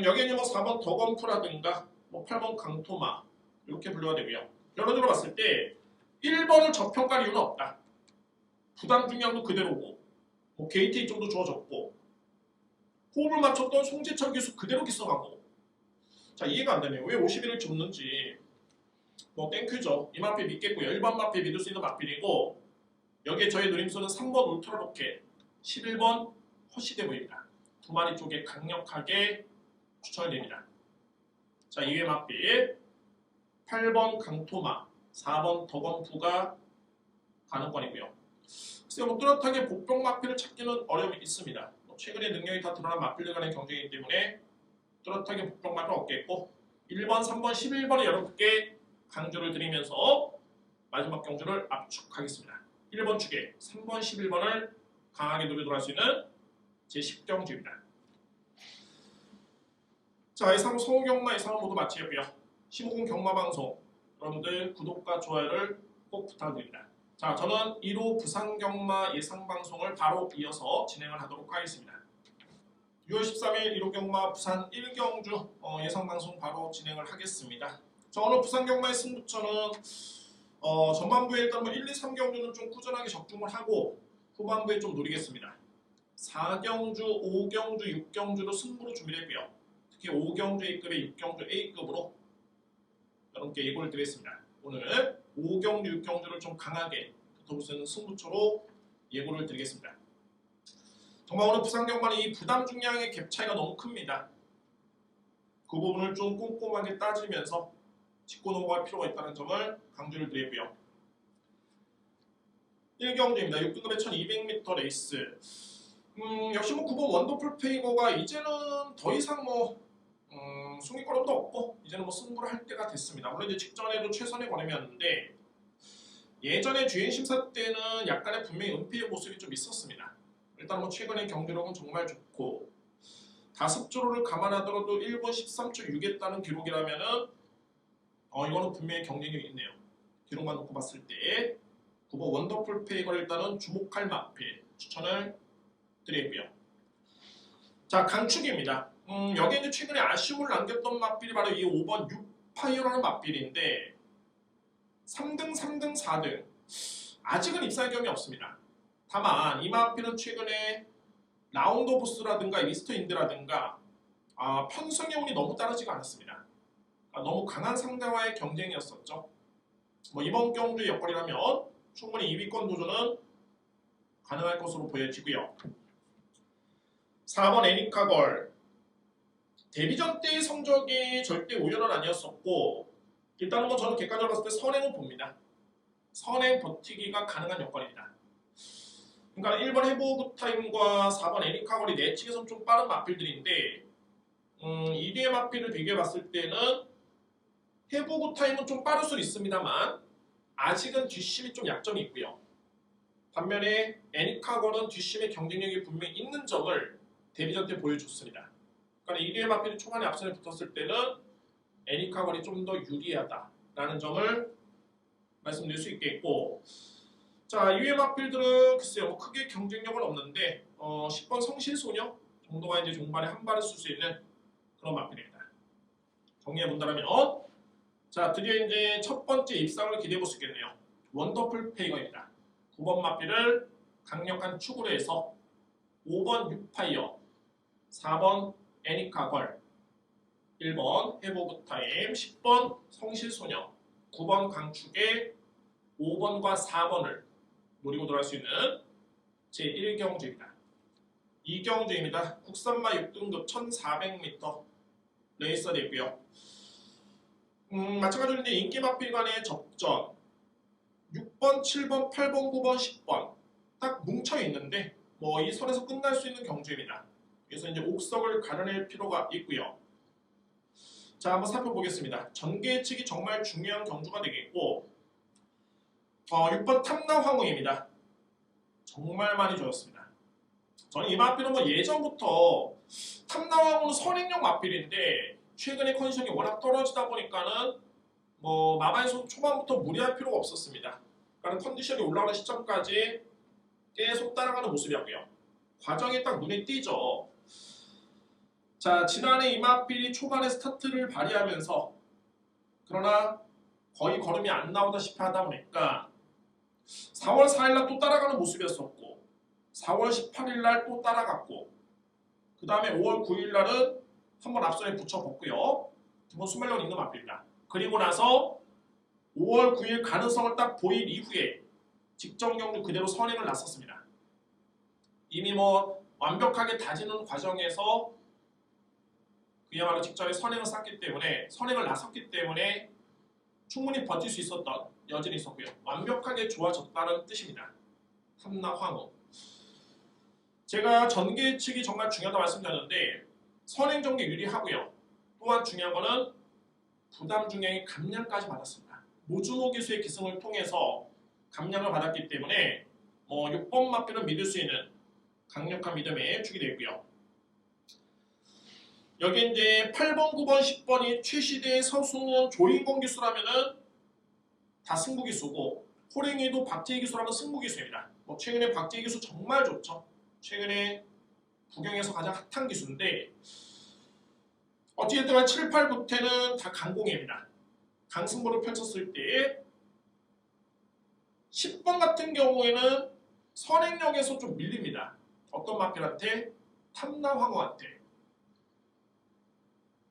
여기는 4번 더건프라든가 8번 강토마 이렇게 분류가 되고요. 결론적으로 봤을 때 1번을 저평가할 이유는 없다. 부담 중량도 그대로고 게이트 좀도 좋아졌고 호흡을 맞췄던 송재철 기수 그대로 기성하고, 자, 이해가 안 되네요. 왜 51을 줬는지. 땡큐죠. 이 마필 믿겠고요. 1번 마필 믿을 수 있는 마필이고, 여기에 저의 누림수는 3번 울트라 로켓, 11번 허시데모입니다. 두 마리 쪽에 강력하게 추천을 드립니다. 자, 2회 마필 8번 강토마, 4번 더건프가 가능권이고요. 글쎄요, 뚜렷하게 복병 마필을 찾기는 어려움이 있습니다. 최근에 능력이 다 드러난 마필들 간의 경쟁이기 때문에 뚜렷하게 복병 마필은 없겠고 1번, 3번, 11번에 여러분께 강조를 드리면서 마지막 경주를 압축하겠습니다. 1번 축에 3번, 11번을 강하게 노려돌 할 수 있는 제10경주입니다. 자, 이상 서우경마 이상은 모두 마치겠고요. 15금 경마방송 여러분들 구독과 좋아요를 꼭 부탁드립니다. 자, 저는 1호 부산경마 예상방송을 바로 이어서 진행을 하도록 하겠습니다. 6월 13일 1호 경마 부산 1경주 예상방송 바로 진행을 하겠습니다. 자, 오늘 부산경마의 승부처는 전반부에 일단 1, 2, 3경주는 좀 꾸준하게 적중을 하고 후반부에 좀 노리겠습니다. 4경주, 5경주, 6경주도 승부로 준비했고요. 특히 5경주 A급에 6경주 A급으로 여러분께 예고를 드리겠습니다. 오늘 5경주, 6경주를 좀 강하게 붙어볼 수 있는 승부처로 예고를 드리겠습니다. 정말 오늘 부산경마는 이 부담 중량의 갭 차이가 너무 큽니다. 그 부분을 좀 꼼꼼하게 따지면서 짚고 넘어갈 필요가 있다는 점을 강조를 드리고요. 1경주입니다. 6등급의 1200m 레이스. 역시 9번 원더풀 페이거가 이제는 더 이상 순위권도 없고 이제는 승부를 할 때가 됐습니다. 물론 이제 직전에도 최선의 권음이었는데 예전에 주행 심사 때는 약간의 분명히 은폐의 모습이 좀 있었습니다. 일단 최근의 경기력은 정말 좋고 다습조로를 감안하더라도 1분 13초 6했다는 기록이라면은 이거는 분명히 경쟁력이 있네요. 기록만 놓고 봤을 때 9번 원더풀 페이거를 일단은 주목할 마필 추천을 드리고요. 자, 강축입니다. 여기에 이제 최근에 아쉬움을 남겼던 마필이 바로 이 5번 6파이어라는 마필인데 3등, 3등, 4등 아직은 입사할 경험이 없습니다. 다만 이 마필은 최근에 라운드 오브 스라든가 미스터 인드라든가 편성의 운이 너무 따르지가 않았습니다. 너무 강한 상대와의 경쟁이었었죠. 이번 경주의 역할이라면 충분히 2위권 도전은 가능할 것으로 보여지고요. 4번 애니카걸 데뷔전 때의 성적이 절대 우연은 아니었었고 일단은 저는 객관적으로 봤을 때 선행은 봅니다. 선행 버티기가 가능한 여건입니다. 그러니까 1번 해보그 타임과 4번 애니카걸이 내측에서는 좀 빠른 마필들인데 2뒤의 마필을 비교해봤을 때는 해보그 타임은 좀 빠를 수 있습니다만 아직은 뒷심이 좀 약점이 있고요. 반면에 애니카걸은 뒷심의 경쟁력이 분명히 있는 점을 데뷔전 때 보여줬습니다. 그러니까 2뒤의 마필이 초반에 앞선에 붙었을 때는 애니카걸이 좀 더 유리하다라는 점을 말씀드릴 수 있겠고, 자, 2위 마필들은 글쎄요 크게 경쟁력은 없는데 10번 성실소녀 정도가 이제 종반에 한 발을 쓸 수 있는 그런 마필입니다. 정리해 본다면 자, 드디어 이제 첫 번째 입상을 기대해 볼 수 있겠네요. 원더풀 페이거입니다. 9번 마필을 강력한 축으로 해서 5번 6파이어, 4번 애니카걸 1번 해브 오브 타임 10번 성실소녀 9번 강축의 5번과 4번을 노리고 돌아갈 수 있는 제1경주입니다. 2경주입니다. 국산마 6등급 1400m 레이서 되고요. 마찬가지로 이제 인기 마필 간의 접전 6번, 7번, 8번, 9번, 10번 딱 뭉쳐 있는데 뭐 이 선에서 끝날 수 있는 경주입니다. 그래서 이제 옥석을 가려낼 필요가 있고요. 자, 한번 살펴보겠습니다. 전개 예측이 정말 중요한 경주가 되겠고 6번 탐나황후입니다. 정말 많이 좋았습니다. 저는 이 마필은 뭐 예전부터 탐나황후는 선행용 마필인데 최근에 컨디션이 워낙 떨어지다 보니까는 뭐 마바에서 초반부터 무리할 필요가 없었습니다. 그러니까 컨디션이 올라오는 시점까지 계속 따라가는 모습이었고요. 과정이 딱 눈에 띄죠. 자, 지난해 이마필이 초반에 스타트를 발휘하면서 그러나 거의 걸음이 안 나오다시피 하다 보니까 4월 4일날 또 따라가는 모습이었었고 4월 18일날 또 따라갔고 그 다음에 5월 9일날은 한번 앞선에 붙여봤고요. 두 번 순발력 있는 마필입니다. 그리고 나서 5월 9일 가능성을 딱 보인 이후에 직전 경주 그대로 선행을 났었습니다. 이미 뭐 완벽하게 다지는 과정에서 그야말로 직전에 선행을 나섰기 때문에 충분히 버틸 수 있었던 여진이 있었고요. 완벽하게 좋아졌다는 뜻입니다. 탐나황후. 제가 전개 예측이 정말 중요하다고 말씀드렸는데 선행 전개 유리하고요. 또한 중요한 거는 부담 중량의 감량까지 받았습니다. 모주노 기수의 기승을 통해서 감량을 받았기 때문에 6번 마필은 믿을 수 있는 강력한 믿음의 축이 되고요. 여기 이제 8번, 9번, 10번이 최시대의 서승훈, 조인공 기수라면은 다 승부 기수고 호랭이도 박재희 기수라면 승부 기수입니다. 최근에 박재희 기수 정말 좋죠. 최근에 부경에서 가장 핫한 기수인데 어찌됐든 7, 8, 9태는 다 강공입니다. 강승부를 펼쳤을 때 10번 같은 경우에는 선행력에서 좀 밀립니다. 어떤 마필한테? 탐나황후한테.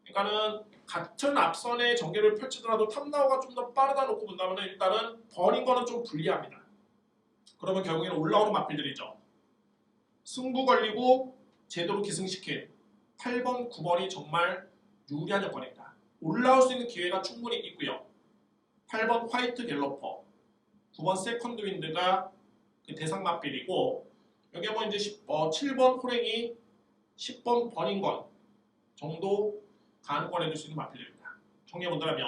그러니까는 같은 앞선의 전개를 펼치더라도 탐나황후가 좀 더 빠르다 놓고 본다면 일단은 버린 거는 좀 불리합니다. 그러면 결국에는 올라오는 마필들이죠. 승부 걸리고 제대로 기승시킨 8번, 9번이 정말 유리한 여건입니다. 올라올 수 있는 기회가 충분히 있고요. 8번 화이트 갤러퍼, 9번 세컨드 윈드가 그 대상 마필이고 여기 뭐 이제 7번 호랭이, 10번 버닝건 정도 가능권해 줄 수 있는 마필들입니다. 정리해 본다면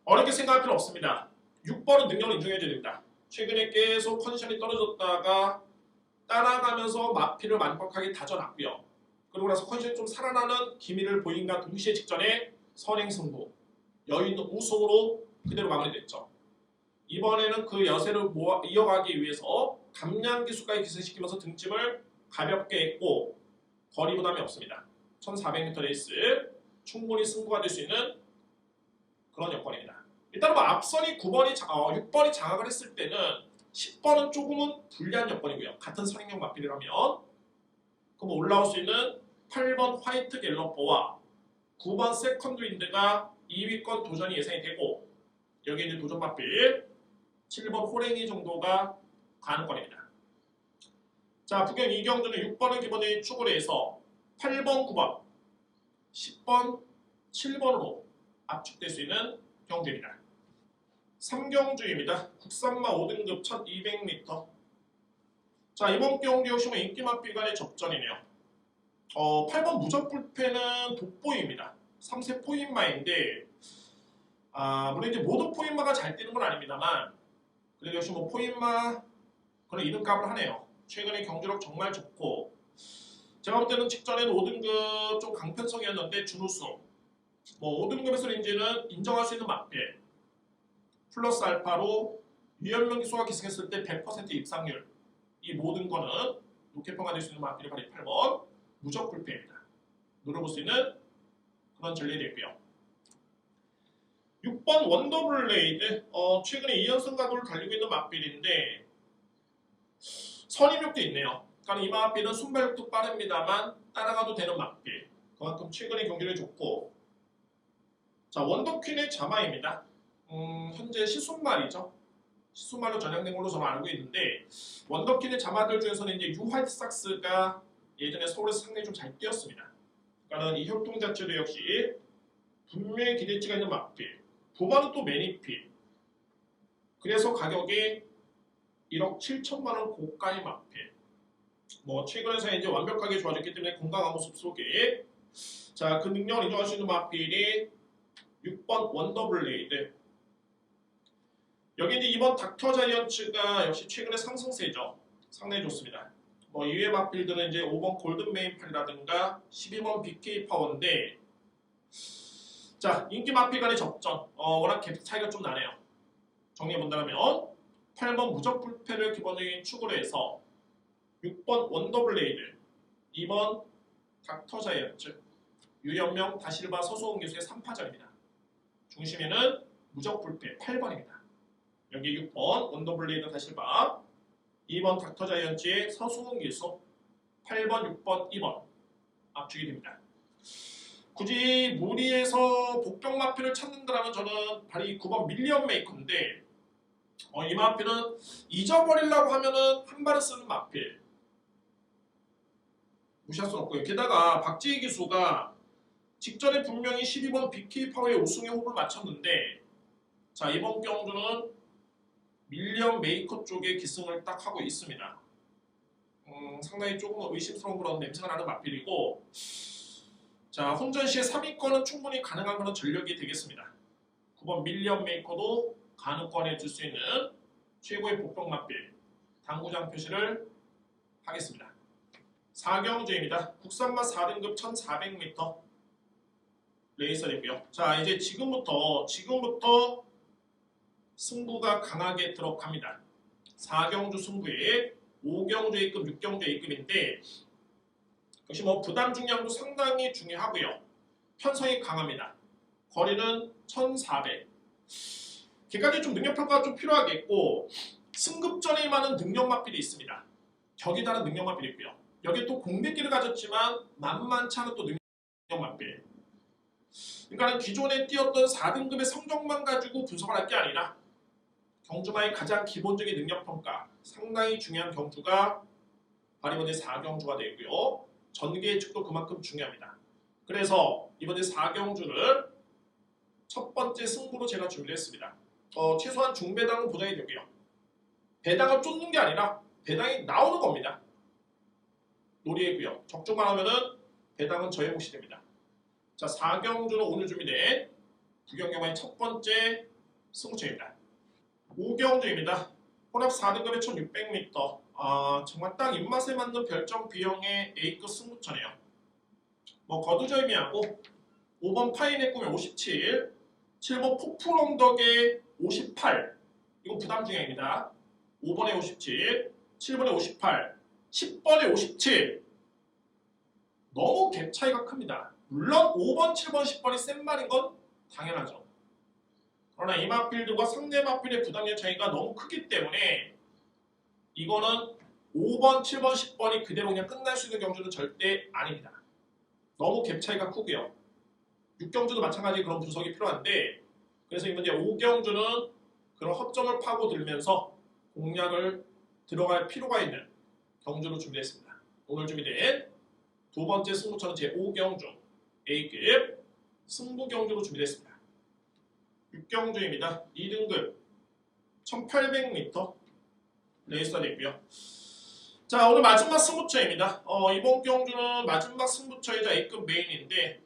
어렵게 생각할 필요 없습니다. 6번은 능력을 인정해줘야 됩니다. 최근에 계속 컨디션이 떨어졌다가 따라가면서 마필을 완벽하게 다져놨고요. 그리고 나서 컨디션이 좀 살아나는 기미를 보인과 동시에 직전에 선행 승부, 여유 있는 우승으로 그대로 마무리됐죠. 이번에는 그 여세를 이어가기 위해서 감량 기수까지 기승시키면서 등짐을 가볍게 했고 거리 부담이 없습니다. 1400m 레이스 충분히 승부가 될 수 있는 그런 여건입니다. 일단 뭐 앞선이 6번이 장악을 했을 때는 10번은 조금은 불리한 여건이고요. 같은 선행력 마필이라면 그럼 올라올 수 있는 8번 화이트 갤러퍼와 9번 세컨드 윈드가 2위권 도전이 예상이 되고 여기 이제 도전 마필 7번 호랭이 정도가 가능권입니다. 자, 부경 2경주는 6번을 기본에 추구를 해서 8번, 9번, 10번, 7번으로 압축될 수 있는 경주입니다. 3경주입니다. 국산마 5등급 1200m. 자, 이번 경주 역시 인기 마필 간의 접전이네요. 8번 무적불패는 돋보입니다. 3세 포인마인데 물론 이제 모든 포인마가 잘 뛰는 건 아닙니다만 그래도 역시 포인마 그런 이름값을 하네요. 최근에 경주력 정말 좋고 제가 볼 때는 직전에는 5등급 좀 강편성이었는데 준우승 5등급에서 이제는 인정할 수 있는 마필 플러스 알파로 유연명 기수가 기승했을 때 100% 입상률 이 모든 거는 높게 평가될 수 있는 마필이 바로 8번 무적불패입니다. 노려볼 수 있는 그런 전례가 있고요. 6번 원더블레이드 최근에 2연승 가도를 달리고 있는 마필인데 선임력도 있네요. 그러니까 이마필은 순발력도 빠릅니다만 따라가도 되는 막필. 그만큼 최근의 경기를 좋고. 자, 원더퀸의 자마입니다. 현재 시순말이죠. 시순말로 전향된 걸로 저는 알고 있는데 원더퀸의 자마들 중에서는 이제 유화이트삭스가 예전에 서울에서 상당히 좀 잘 뛰었습니다. 그러니까 이 협동 자체도 역시 분명히 기대치가 있는 막필. 부마는 또 매니필. 그래서 가격이 1억 7천만 원 고가의 막필. 뭐 최근에서 이제 완벽하게 좋아졌기 때문에 건강한 모습 속에 자, 그 능력을 인정할 수 있는 막필이 6번 원더블레이드. 여기 이제 이번 닥터 자이언츠가 역시 최근에 상승세죠. 상당히 좋습니다. 뭐 이외의 막필들은 이제 5번 골든 메인팔이라든가 12번 BK 파워인데 자, 인기 막필 간의 접전. 워낙 갭 차이가 좀 나네요. 정리해 본다면 8번 무적 불패를 기본적인 축으로 해서 6번 원더블레이드, 2번 닥터 자이언츠, 유연명 다실바 서수홍 기수의 3파전입니다. 중심에는 무적 불패 8번입니다. 여기 6번 원더블레이드 다실바, 2번 닥터 자이언츠의 서수홍 기수, 8번, 6번, 2번 압축이 됩니다. 굳이 무리해서 복병 마필을 찾는다면 저는 바로 이 9번 밀리언 메이커인데 이 마필은 잊어버리려고 하면은 한 발을 쓰는 마필 무시할 수 없고요. 게다가 박지희 기수가 직전에 분명히 12번 BK 파워의 우승에 호흡을 맞췄는데 자, 이번 경주는 밀리언 메이커 쪽에 기승을 딱 하고 있습니다. 상당히 조금 의심스러운 그런 냄새가 나는 마필이고 자, 혼전 시에 3위권은 충분히 가능한 그런 전력이 되겠습니다. 9번 밀리언 메이커도 가능권에 줄 수 있는 최고의 복병 마필 당구장 표시를 하겠습니다. 4경주입니다. 국산마 4등급 1400m 레이서이고요. 자, 이제 지금부터 승부가 강하게 들어갑니다. 4경주 승부에 5경주 A급, 6경주 A급인데 역시 뭐 부담 중량도 상당히 중요하고요. 편성이 강합니다. 거리는 1400. 개까지 좀 능력평가가 좀 필요하겠고 승급전에 임하는 능력마필이 있습니다. 격이 다른 능력마필이 있고요. 여기 또 공백기를 가졌지만 만만치 않은 또 능력마필. 그러니까 기존에 뛰었던 4등급의 성적만 가지고 분석을 할 게 아니라 경주마의 가장 기본적인 능력평가 상당히 중요한 경주가 바로 이번에 4경주가 되고요. 전개의 측도 그만큼 중요합니다. 그래서 이번에 4경주를 첫 번째 승부로 제가 준비를 했습니다. 최소한 중배당은 보장이 되고요. 배당을 쫓는 게 아니라 배당이 나오는 겁니다. 놀이고요. 적중만 하면은 배당은 저의 몫이 됩니다. 자, 4경주는 오늘 준비된 부경경마의 첫 번째 승부처입니다. 5경주입니다. 혼합 4등급의 1600m. 정말 딱 입맛에 맞는 별점 비용의 A급 승부처네요. 뭐 거두절미하고 5번 파인의 꿈의 57, 7번 포풀 언덕의 58. 이거 부담 중량입니다. 5번에 57, 7번에 58, 10번에 57. 너무 갭 차이가 큽니다. 물론 5번, 7번, 10번이 센 말인 건 당연하죠. 그러나 이 마필들과 상대 마필의 부담력 차이가 너무 크기 때문에 이거는 5번, 7번, 10번이 그대로 그냥 끝날 수 있는 경주는 절대 아닙니다. 너무 갭 차이가 크고요. 6경주도 마찬가지 그런 분석이 필요한데 그래서 이번 5경주는 그런 허점을 파고들면서 공략을 들어갈 필요가 있는 경주로 준비했습니다. 오늘 준비된 두 번째 승부처는 제5경주 A급 승부 경주로 준비됐습니다. 6경주입니다. 2등급 1800m 레이스가 됐고요. 자, 오늘 마지막 승부처입니다. 이번 경주는 마지막 승부처이자 A급 메인인데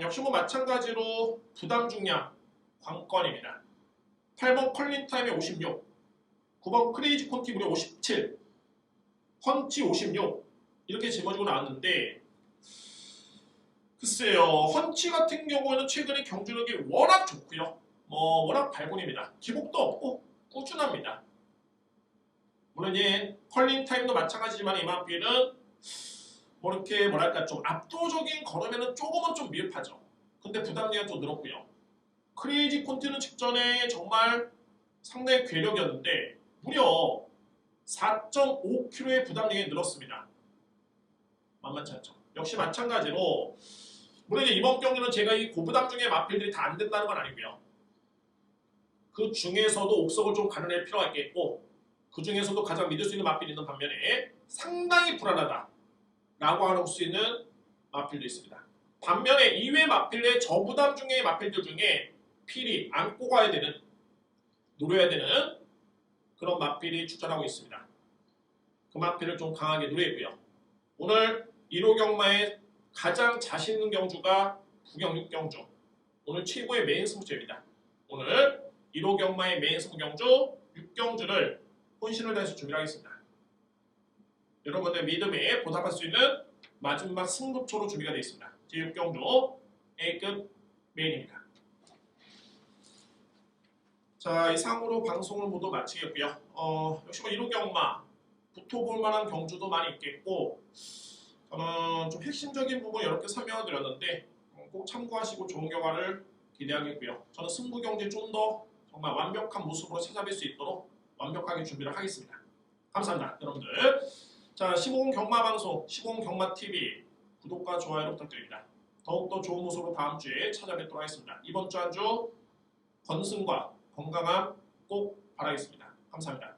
역시 뭐 마찬가지로 부담 중량 관건입니다. 8번 컬린 타임의 56, 9번 크레이지 콘티 무려 57, 펀치 56 이렇게 짊어지고 나왔는데 글쎄요, 펀치 같은 경우에는 최근에 경주력이 워낙 좋고요. 워낙 발군입니다. 기복도 없고 꾸준합니다. 물론 이제 컬링 타임도 마찬가지지만 이마피는 뭐 이렇게 뭐랄까 좀 압도적인 걸음에는 조금은 좀 미흡하죠. 근데 부담량이 좀 늘었고요. 크레이지 콘티는 직전에 정말 상당히 괴력이었는데 무려 4.5kg의 부담량이 늘었습니다. 만만치 않죠. 역시 마찬가지로 물론 이제 이번 경기는 제가 이 고부담 중에 마필들이 다 안 된다는 건 아니고요. 그 중에서도 옥석을 좀 가려낼 필요가 있겠고 그 중에서도 가장 믿을 수 있는 마필이 있는 반면에 상당히 불안하다라고 할 수 있는 마필도 있습니다. 반면에 2회 마필의 저부담 중에 마필들 중에 필히 안고 가야 되는 노려야 되는 그런 마필이 출전하고 있습니다. 그 마필을 좀 강하게 노리고요. 오늘 1호 경마의 가장 자신 있는 경주가 9경 6경주. 오늘 최고의 메인 승부처입니다. 오늘 1호 경마의 메인 승부 경주 6경주를 혼신을 다해서 준비하겠습니다. 여러분들 믿음에 보답할 수 있는 마지막 승부처로 준비가 되어 있습니다. 제6경주 A급 메인입니다. 자, 이상으로 방송을 모두 마치겠고요. 역시 1호 경마 붙어볼 만한 경주도 많이 있겠고 저는 좀 핵심적인 부분 이렇게 설명을 드렸는데 꼭 참고하시고 좋은 결과를 기대하겠고요. 저는 승부 경기 좀 더 정말 완벽한 모습으로 찾아뵐 수 있도록 완벽하게 준비를 하겠습니다. 감사합니다, 여러분들. 자, 15금 경마방송, 15금 경마TV 구독과 좋아요 부탁드립니다. 더욱더 좋은 모습으로 다음 주에 찾아뵙도록 하겠습니다. 이번 주 한 주 건승과 건강함 꼭 바라겠습니다. 감사합니다.